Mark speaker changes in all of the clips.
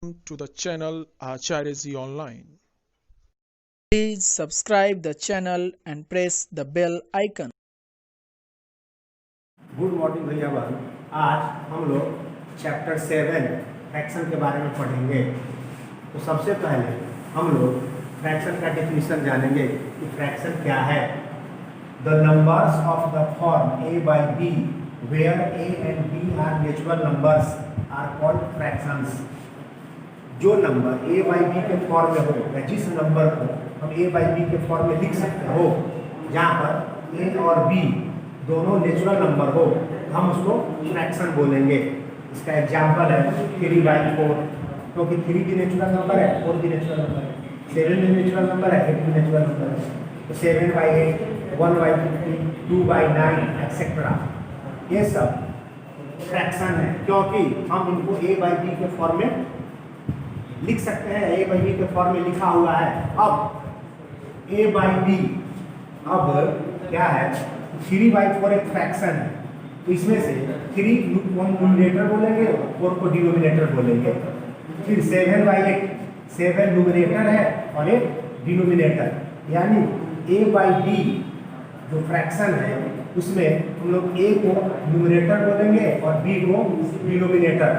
Speaker 1: to the channel Acharya Ji Online.
Speaker 2: Please subscribe the channel and press the bell icon.
Speaker 3: Good morning भैया बहन। आज हम लोग chapter 7 fraction के बारे में पढ़ेंगे। तो सबसे पहले हम लोग फ्रैक्शन का डेफिनेशन जानेंगे कि फ्रैक्शन क्या है। The numbers of the form a by b where a and b are natural numbers are called fractions. जो नंबर a by b के फॉर्म में हो या जिस नंबर को हम a by b के फॉर्म में लिख सकते हो, जहाँ पर a और b दोनों नेचुरल नंबर हो, हम उसको फ्रैक्शन बोलेंगे। इसका एग्जांपल है 3/4, क्योंकि 3 भी नेचुरल नंबर है, 4 भी नेचुरल नंबर है, 7 भी नेचुरल नंबर है, 8 भी नेचुरल नंबर है। तो 7/8, 1/50, 2/9 एक्सेट्रा, ये सब फ्रैक्शन है, क्योंकि हम इनको a by b के फॉर्म में लिख सकते हैं। a by b के फॉर्म में लिखा हुआ है। अब a by b अब क्या है, 3/4 एक फ्रैक्शन है, तो इसमें से 3 को न्यूमरेटर बोलेंगे, 4 को डिनोमिनेटर बोलेंगे। फिर 7/8, 7 न्यूमरेटर है और एक डिनोमिनेटर, यानी a by b जो फ्रैक्शन है उसमें हम लोग a को न्यूमरेटर बोलेंगे और b को डिनोमिनेटर।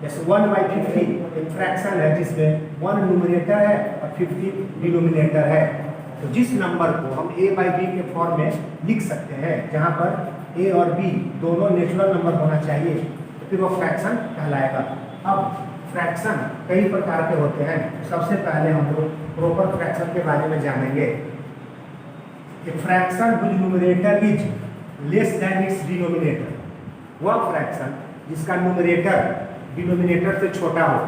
Speaker 3: जैसे 1/50 एक फ्रैक्शन है जिसमें 1 न्यूमरेटर है और 50 डिनोमिनेटर है। तो जिस नंबर को हम a by b के फॉर्म में लिख सकते हैं, जहाँ पर a और b दोनों नेचुरल नंबर होना चाहिए, तो फिर वो फ्रैक्शन कहलाएगा। अब फ्रैक्शन कई प्रकार के होते हैं। सबसे पहले हम लोग प्रॉपर फ्रैक्शन के बारे में जानेंगे। A fraction which numerator is less than it's denominator, वह फ्रैक्शन जिसका न्यूमरेटर डिनोमिनेटर से छोटा हो,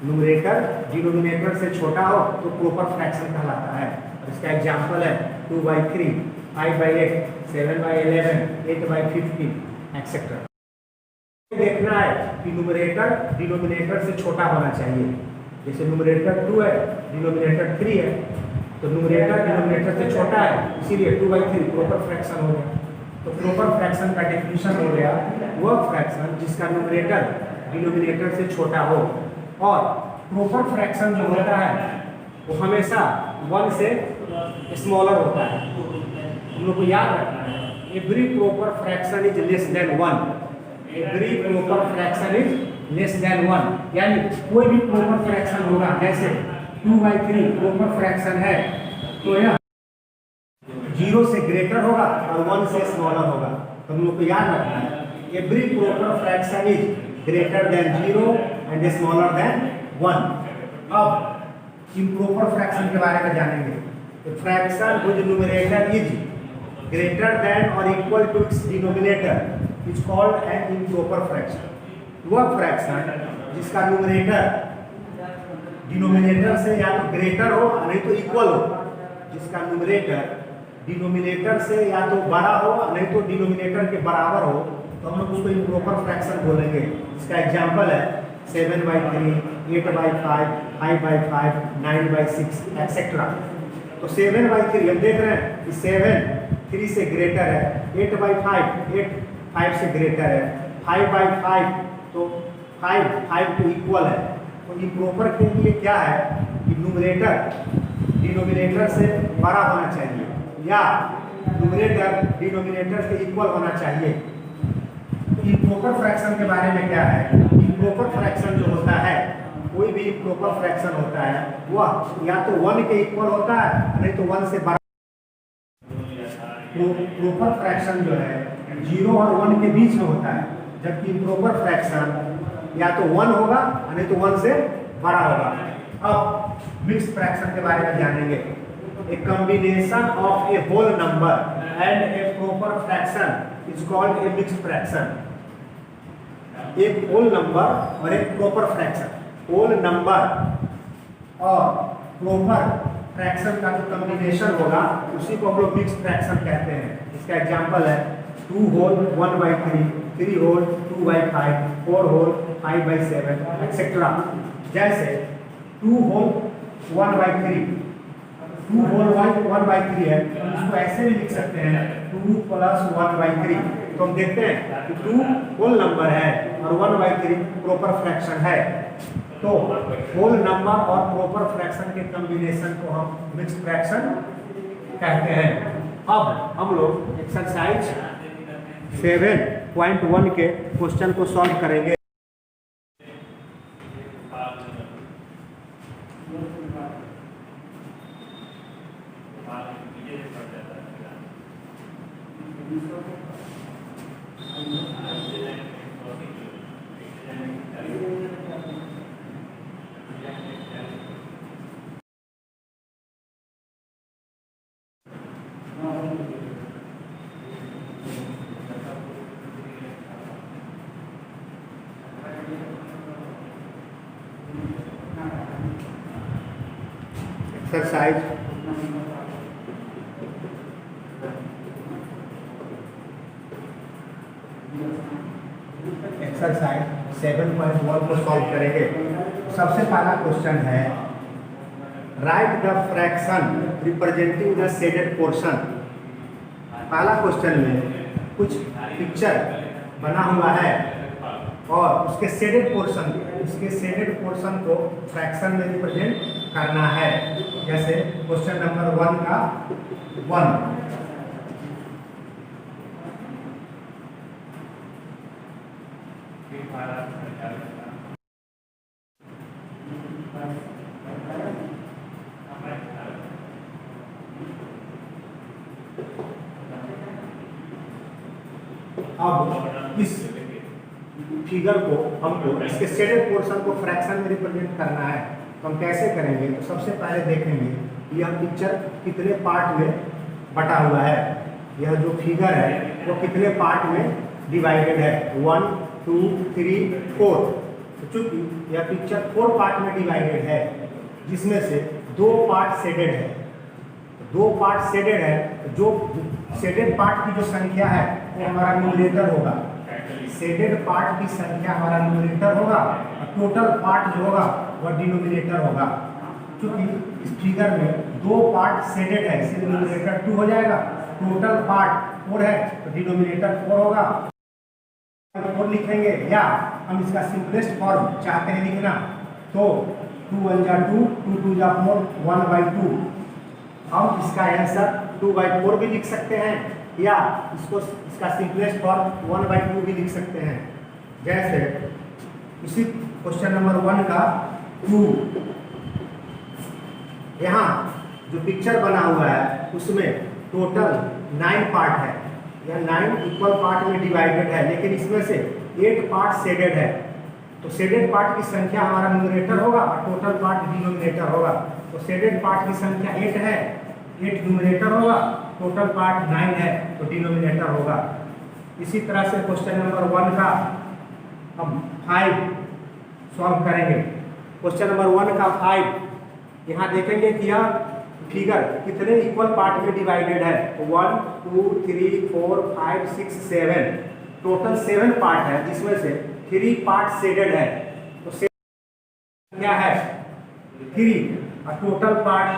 Speaker 3: न्यूमरेटर डिनोमिनेटर से छोटा हो तो प्रॉपर फ्रैक्शन कहलाता है। इसका एग्जांपल है 2/3, 5/8, 7/11, 8/50 एक्सेट्रा। देखना है कि न्यूमरेटर डिनोमिनेटर से छोटा होना चाहिए। जैसे न्यूमरेटर 2 है, डिनोमिनेटर 3 है, तो न्यूमरेटर डिनोमिनेटर से छोटा है, इसीलिए 2/3 प्रॉपर फ्रैक्शन हो गया। तो प्रॉपर फ्रैक्शन का डेफिनेशन हो गया वह फ्रैक्शन जिसका न्यूमरेटर डिनोमिनेटर से छोटा हो। और प्रॉपर फ्रैक्शन जो होता है वो हमेशा 1 से स्मॉलर होता है। हम लोग को याद रखना है, every proper fraction is less than 1, every proper fraction is less than 1, यानी कोई भी प्रॉपर फ्रैक्शन होगा, जैसे 2/3 प्रॉपर फ्रैक्शन है तो यह 0 से ग्रेटर होगा और 1 से स्मॉलर होगा। तो हम लोग को याद रखना है every proper fraction is greater than 0 and smaller than 1। अब इम्प्रॉपर फ्रैक्शन के बारे में जानेंगे। Fraction which numerator is greater than और equal to its denominator is called an improper fraction. वह फ्रैक्शन जिसका न्यूमरेटर डिनोमिनेटर से या तो ग्रेटर हो नहीं तो इक्वल हो, जिसका न्यूमरेटर डिनोमिनेटर से या तो बड़ा हो नहीं तो डिनोमिनेटर के बराबर हो, तो हम लोग उसको इम्प्रॉपर फ्रैक्शन बोलेंगे। इसका एग्जांपल है 7/3, 8/5, 5/5, 9/6 एक्सेट्रा। तो 7/3 हम देख रहे हैं कि 7 3 से ग्रेटर है, 8/5 8 5 से ग्रेटर है, 5/5 तो 5 to इक्वल है। तो इम्प्रॉपर के लिए क्या है कि न्यूमरेटर डिनोमिनेटर से बड़ा होना चाहिए या न्यूमरेटर डिनोमिनेटर से इक्वल होना चाहिए। इम्प्रॉपर फ्रैक्शन के बारे में क्या है, इम्प्रॉपर फ्रैक्शन जो होता है, कोई भी इम्प्रॉपर फ्रैक्शन होता है वह या तो 1 के इक्वल होता है नहीं तो 1 से बड़ा। तो प्रॉपर फ्रैक्शन जो है 0 और 1 के बीच में होता है, जबकि इम्प्रॉपर फ्रैक्शन या तो 1 होगा नहीं तो 1 से बड़ा होगा। अब मिक्स्ड फ्रैक्शन के बारे में जानेंगे। A combination of a whole number and a proper fraction is called a mixed fraction. एक होल नंबर और एक प्रॉपर फ्रैक्शन, होल नंबर और प्रॉपर फ्रैक्शन का जो कॉम्बिनेशन होगा उसी को हम लोग मिक्स्ड फ्रैक्शन कहते हैं। इसका एग्जांपल है 2 होल 1/3, 3 होल 2/5, 4 होल 5/7 एक्सेट्रा। जैसे 2 होल 1/3, 2 होल 1/3 है, इसको ऐसे भी लिख सकते हैं 2 + 1/3, तो हम देखते हैं कि 2 होल नंबर है और 1/3 प्रॉपर फ्रैक्शन है। तो होल नंबर और प्रॉपर फ्रैक्शन के कॉम्बिनेशन को हम मिक्स्ड फ्रैक्शन कहते हैं। अब हम लोग एक्सरसाइज 7.1 के क्वेश्चन को सॉल्व करेंगे। एक्सरसाइज एक्सरसाइज 7.1 को सॉल्व करेंगे। सबसे पहला क्वेश्चन है right the fraction representing the shaded portion. पहला क्वेश्चन में कुछ पिक्चर बना हुआ है और उसके शेडेड पोर्शन को फ्रैक्शन में रिप्रेजेंट करना है। जैसे क्वेश्चन नंबर 1 का 1 अब इस फिगर को हमको इसके शेडेड पोर्शन को फ्रैक्शन में रिप्रेजेंट करना है। तो हम कैसे करेंगे? तो सबसे पहले देखेंगे कि यह पिक्चर कितने पार्ट में बटा हुआ है। यह जो फिगर है वो कितने पार्ट में डिवाइडेड है? 1 2 3 4। तो चूंकि यह पिक्चर 4 पार्ट में डिवाइडेड है जिसमें से 2 पार्ट शेडेड है। 2 पार्ट शेडेड है तो जो शेडेड पार्ट की जो संख्या है वो हमारा न्यूमरेटर होगा। शेडेड पार्ट की संख्या हमारा न्यूमरेटर होगा और टोटल पार्ट जो होगा वह डिनोमिनेटर होगा। क्योंकि इस फिगर में 2 पार्ट शेडेड है इसलिए न्यूमरेटर 2 हो जाएगा। टोटल पार्ट 4 है तो डिनोमिनेटर 4 होगा। 4 लिखेंगे या हम इसका सिंपलेस्ट फॉर्म चाहते हैं लिखना तो 2 1 जा 2 2 2 जा 4 1/2। हम इसका आंसर 2/4 भी लिख सकते हैं या इसका सिंपलेस्ट फॉर्म 1/2 भी लिख सकते हैं। जैसे इसी क्वेश्चन नंबर 1 का 2 यहाँ जो पिक्चर बना हुआ है उसमें टोटल 9 पार्ट है। यह 9 इक्वल पार्ट में डिवाइडेड है लेकिन इसमें से 8 पार्ट शेडेड है। तो शेडेड पार्ट की संख्या हमारा न्यूमरेटर होगा और टोटल पार्ट डिनोमिनेटर होगा। तो शेडेड पार्ट की संख्या 8 है, 8 न्यूमरेटर होगा, टोटल पार्ट 9 है तो डिनोमिनेटर होगा। इसी तरह से क्वेश्चन नंबर 1 का हम 5 सॉल्व करेंगे। क्वेश्चन नंबर 1 का 5 यहाँ देखेंगे कि यह फिगर कितने इक्वल पार्ट में डिवाइडेड है। 1 2 3 4 5 6 7 टोटल 7 पार्ट है जिसमें से 3 पार्ट शेडेड है। तो क्या है 3 और टोटल पार्ट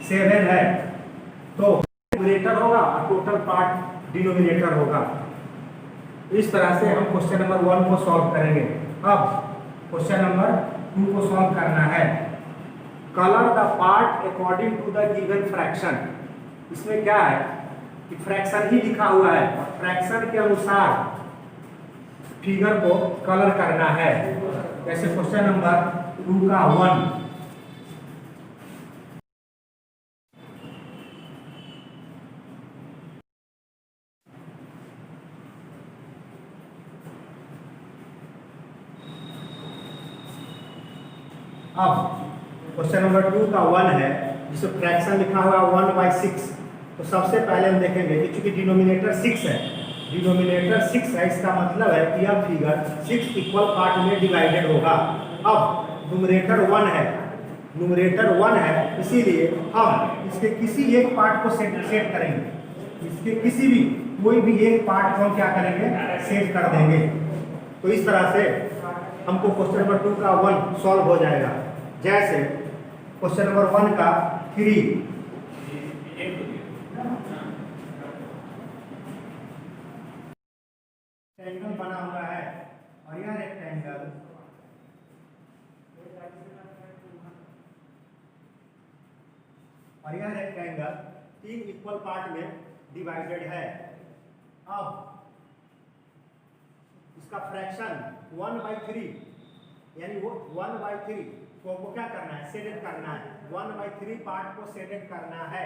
Speaker 3: 7 है तो न्यूमरेटर होगा और टोटल पार्ट डिनोमिनेटर होगा। इस तरह से हम क्वेश्चन नंबर 1 को सॉल्व करेंगे। अब क्वेश्चन नंबर 2 को सॉल्व करना है। Colour the part according to the given fraction. इसमें क्या है कि फ्रैक्शन ही लिखा हुआ है और फ्रैक्शन के अनुसार फिगर को कलर करना है। जैसे क्वेश्चन नंबर 2 का 1 अब क्वेश्चन नंबर 2 का 1 है जिसमें फ्रैक्शन लिखा हुआ 1/6। तो सबसे पहले हम देखेंगे कि चूंकि डिनोमिनेटर 6 है, डिनोमिनेटर 6 है इसका मतलब है कि यह फिगर 6 इक्वल पार्ट में डिवाइडेड होगा। अब न्यूमरेटर 1 है, न्यूमरेटर 1 है इसीलिए हम इसके किसी एक पार्ट को सेट करेंगे। इसके किसी भी कोई भी एक पार्ट को हम क्या करेंगे सेट कर देंगे। तो इस तरह से हमको क्वेश्चन नंबर 2 का 1 सॉल्व हो जाएगा। जैसे क्वेश्चन नंबर 1 का 3 बना हुआ है और यह रेक्टेंगल तीन इक्वल पार्ट में डिवाइडेड है। अब इसका फ्रैक्शन 1/3 यानी वो 1/3 को क्या करना है, शेडेड करना है। 1/3 पार्ट को शेडेड करना है।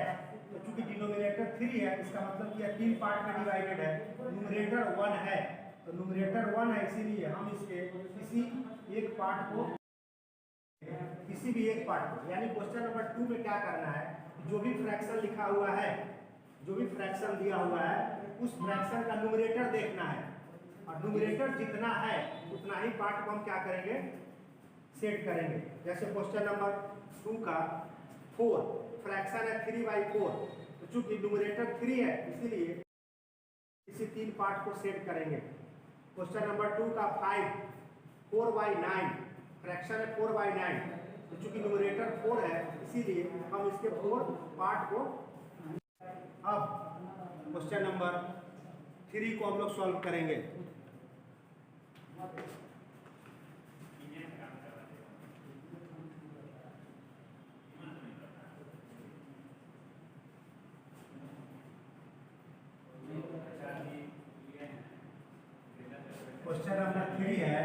Speaker 3: तो चूंकि डिनोमिनेटर 3 है, इसका मतलब कि यह 3 पार्ट में डिवाइडेड है। न्यूमरेटर 1 है, तो न्यूमरेटर 1 है, इसीलिए हम इसके किसी भी एक पार्ट को यानी क्वेश्चन नंबर 2 में क्या करना है, जो भी फ्रैक्शन लिखा हुआ है, जो भी फ्रैक्शन दिया हुआ है, उस फ्रैक्शन का न्यूमरेटर देखना है और न्यूमरेटर जितना है उतना ही पार्ट को हम क्या करेंगे, सेट करेंगे। जैसे क्वेश्चन नंबर 2 का 4 फ्रैक्शन है 3/4, तो चूंकि न्यूमरेटर 3 है इसीलिए इसी 3 पार्ट को सेट करेंगे। क्वेश्चन नंबर 2 का 5 4/9 फ्रैक्शन है 4/9, तो चूंकि न्यूमरेटर 4 है इसीलिए हम इसके 4 पार्ट को। अब क्वेश्चन नंबर 3 को हम लोग सॉल्व करेंगे। क्वेश्चन नंबर 3 है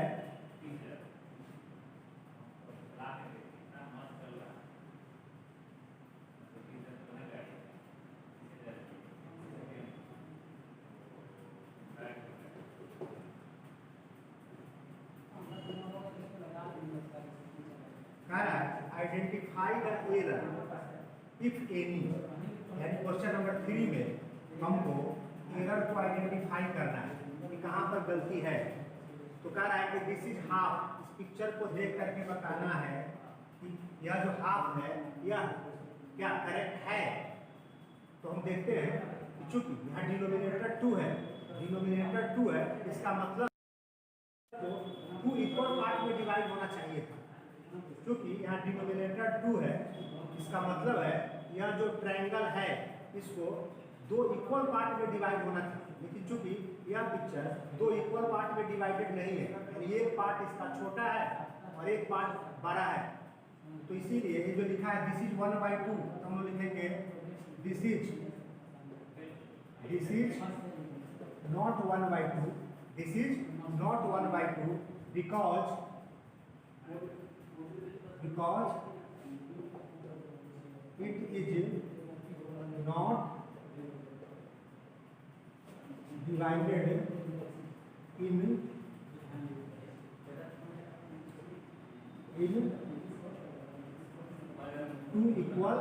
Speaker 3: identify the error if any, यानी क्वेश्चन नंबर 3 में हमको एरर को आइडेंटिफाई करना है कि कहाँ पर गलती है। तो कह रहा है कि दिस इज हाफ, इस पिक्चर को देख करके बताना है कि यह जो हाफ है यह क्या करेक्ट है। तो हम देखते हैं चूंकि यहाँ डिनोमिनेटर 2 है, इसका मतलब तो 2 इक्वल पार्ट में डिवाइड होना चाहिए था। क्योंकि यहाँ डिनोमिनेटर 2 है, इसका मतलब है यह जो ट्रायंगल है इसको 2 इक्वल पार्ट में डिवाइड होना था, लेकिन चूंकि यह पिक्चर 2 इक्वल पार्ट में डिवाइडेड नहीं है, यानी एक पार्ट इसका छोटा है और एक पार्ट बड़ा है। तो इसीलिए ये जो लिखा है दिस इज 1/2, हम लोग लिखेंगे this is not 1/2, this is not 1/2 because it is not divided in 2 equal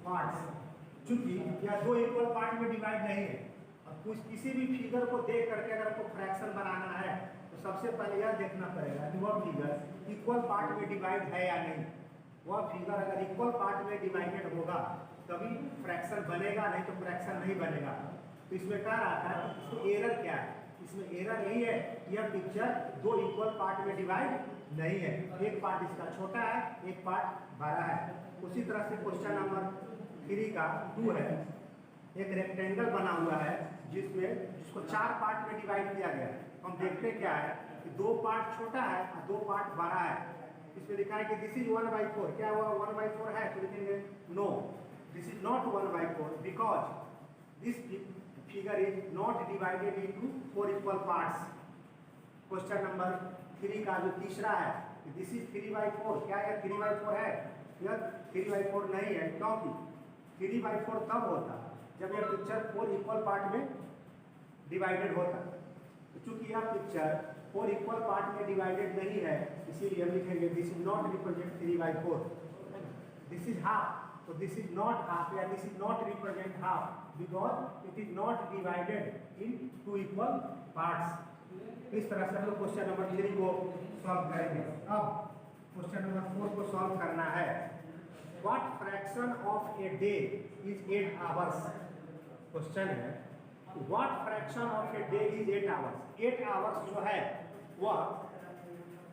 Speaker 3: parts। चूंकि यह 2 इक्वल पार्ट में डिवाइड नहीं है। अब कुछ किसी भी फिगर को देख करके अगर आपको फ्रैक्शन बनाना है तो सबसे पहले यह देखना पड़ेगा कि वह फिगर इक्वल पार्ट में डिवाइड है या नहीं। वह फिगर अगर इक्वल पार्ट में डिवाइडेड होगा तभी फ्रैक्शन बनेगा, नहीं तो फ्रैक्शन नहीं बनेगा। तो इसमें क्या आता है, इसमें एरर क्या है, इसमें एरर यही है यह पिक्चर 2 इक्वल पार्ट में डिवाइड नहीं है, एक पार्ट इसका छोटा है, एक पार्ट बड़ा है। उसी तरह से क्वेश्चन नंबर 3 का 2 है, एक रेक्टेंगल बना हुआ है जिसको 4 पार्ट में डिवाइड किया गया है। हम देखते क्या है कि 2 पार्ट छोटा है और 2 पार्ट बड़ा है। इसमें लिखा है कि दिस इज 1/4, क्या हुआ 1/4 है, तो लिखेंगे no, this is not 1/4 because this figure is not divided into 4 equal parts. Question number 3 का जो तीसरा है दिस इज 3/4, क्या यह 3/4 है, यह 3/4 नहीं है, क्योंकि 3/4 तब होता जब यह पिक्चर 4 इक्वल पार्ट में डिवाइडेड होता। तो चूंकि यह पिक्चर 4 इक्वल पार्ट में डिवाइडेड नहीं है इसीलिए हम लिखेंगे this is not represent 3/4। This is half, तो दिस इज नॉट हाफ या this is not represent half because it is not divided in 2 equal parts. इस तरह से हम लोग क्वेश्चन नंबर 3 को सॉल्व करेंगे। अब क्वेश्चन नंबर 4 को सॉल्व करना है। What fraction of a day is 8 hours. Question है what fraction of a day is 8 hours. 8 hours जो है वह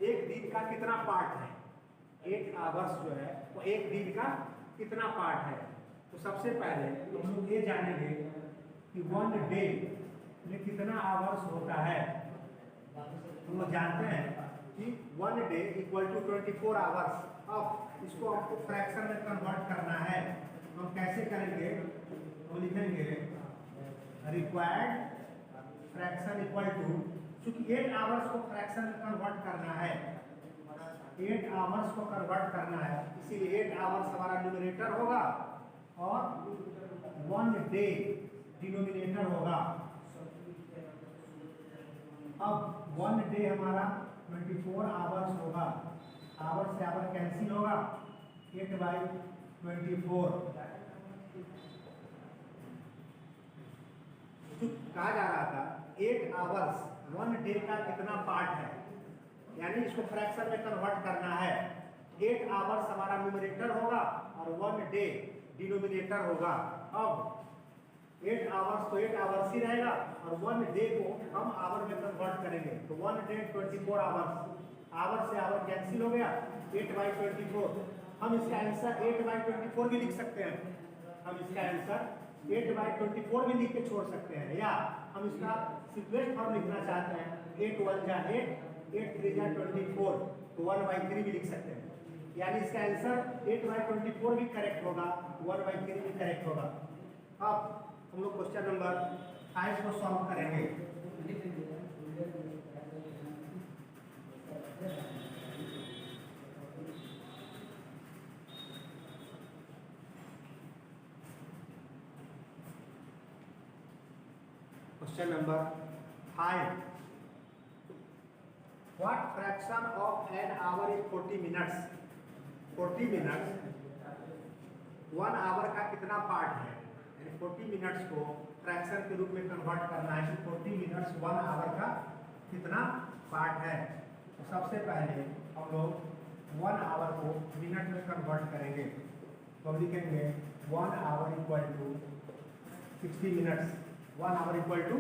Speaker 3: एक दिन का कितना पार्ट है, 8 आवर्स जो है वो एक दिन का कितना पार्ट है। तो सबसे पहले हम लोग ये जानेंगे कि 1 डे में कितना आवर्स होता है। हम लोग जानते हैं कि 1 डे इक्वल टू 24 आवर्स। अब इसको आपको फ्रैक्शन में कन्वर्ट करना है। हम कैसे करेंगे, हम लिखेंगे रिक्वायर्ड फ्रैक्शन इक्वल टू, चूंकि 8 आवर्स को फ्रैक्शन में कन्वर्ट करना है, 8 आवर्स को कन्वर्ट करना है, इसीलिए 8 आवर्स हमारा न्यूमरेटर होगा और 1 डे डिनोमिनेटर होगा। अब 1 डे हमारा 24 आवर्स होगा, आवर से आवर कैंसिल होगा, 8/24। जो कहा जा रहा था 8 आवर्स 1 डे का कितना पार्ट है, यानी इसको फ्रैक्शन में कन्वर्ट करना है। 8 आवर्स हमारा न्यूमरेटर होगा और 1 डे डिनोमिनेटर होगा। अब 8 आवर्स तो 8 आवर्स ही रहेगा और 1 डे को हम आवर में कन्वर्ट करेंगे, तो 1 डे 24 आवर्स, आवर से आवर कैंसिल हो गया, 8/24। हम इसका आंसर 8/24 भी लिख सकते हैं, हम इसका आंसर 8/24 भी लिख के छोड़ सकते हैं, या हम इसका सिंपलेस्ट फॉर्म लिखना चाहते हैं 8 1 जा 8, 8 3 जा 24, तो 1/3 भी लिख सकते हैं। यानी इसका आंसर 8/24 भी करेक्ट होगा, 1/3 भी करेक्ट होगा। अब हम लोग क्वेश्चन नंबर 5 को सॉल्व करेंगे। Question number 5, what fraction of an hour is 40 minutes. 40 minutes 1 hour का कितना पार्ट है, यानी 40 मिनट्स को फ्रैक्शन के रूप में कन्वर्ट करना है कि 40 मिनट्स 1 आवर का कितना पार्ट है। तो सबसे पहले हम लोग 1 आवर को मिनट में कन्वर्ट करेंगे, तो लिखेंगे 1 hour equal to 60 minutes, 1 hour equal to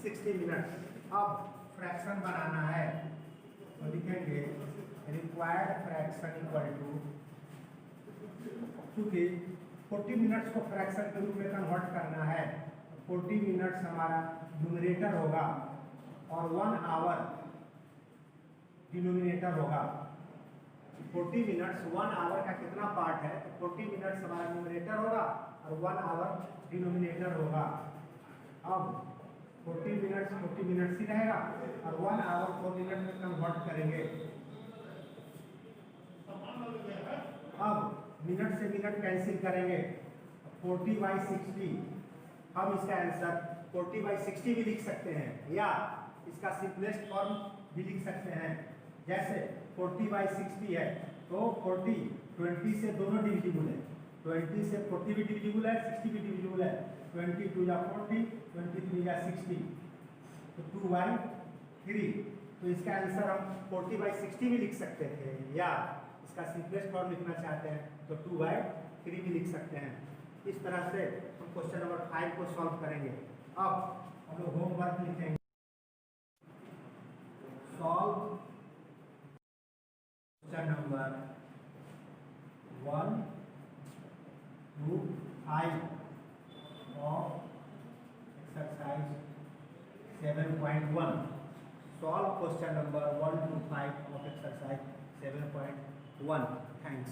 Speaker 3: 60 minutes. अब फ्रैक्शन बनाना है, तो लिखेंगे रिक्वायर्ड फ्रैक्शन इक्वल टू, क्योंकि 40 मिनट्स को फ्रैक्शन के रूप में कन्वर्ट करना है, 40 मिनट्स हमारा न्यूमरेटर होगा और 1 आवर डिनोमिनेटर होगा। 40 मिनट्स 1 आवर का कितना पार्ट है, तो 40 मिनट्स हमारा न्यूमरेटर होगा और 1 आवर डिनोमिनेटर होगा। अब 40 मिनट्स ही रहेगा और 1 आवर को मिनट में कन्वर्ट करेंगे। अब मिनट से मिनट कैंसिल करेंगे, 40/60, हम इसका आंसर 40/60 भी लिख सकते हैं, या इसका सिंपलेस्ट फॉर्म भी लिख सकते हैं। जैसे 40/60 है तो 40 20 से दोनों डिविजिबल है, 20 से 40 भी डिविजिबल है, 60 भी डिविजिबल है, 22 या 40, 23 या 60, तो 2/3। तो इसका आंसर हम 40/60 भी लिख सकते थे, या इसका सिंपलेस्ट फॉर्म लिखना चाहते हैं तो 2/3 भी लिख सकते हैं। इस तरह से हम क्वेश्चन नंबर 5 को सॉल्व करेंगे। अब हम लोग होमवर्क लिखेंगे, solve question number 1 to 5 of exercise 7.1. Solve question number 1 to 5 of exercise 7.1. Thanks.